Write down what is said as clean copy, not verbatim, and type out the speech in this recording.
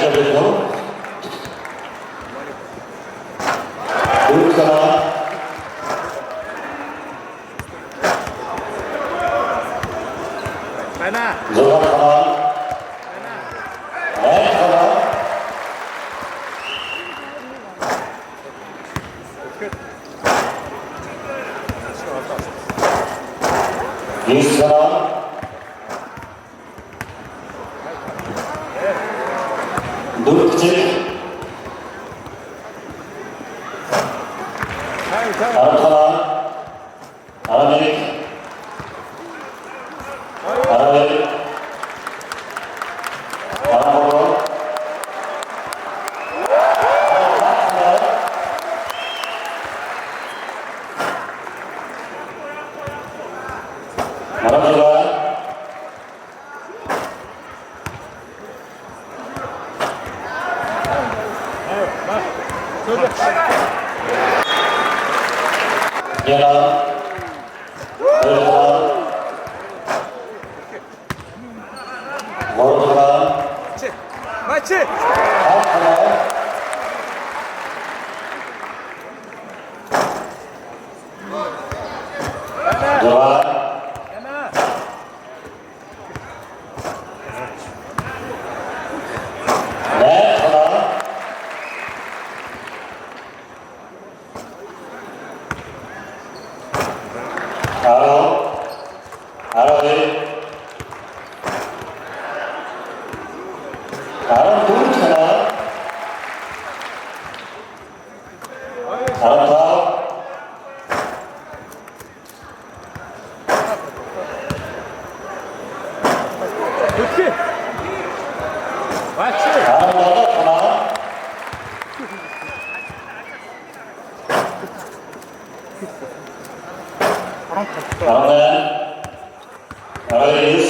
시작해서 노릇하나 노릇하나 이수사나 노릇지 아르타나 아라메릭 아라메릭 아라모로 아라메릭 예나 열나 모르나 맞지? 아하나 노라 네 하나 아라이 아라 도르차나 아라타 그렇지. 맞지? 아라나가 하나 아라네 아라이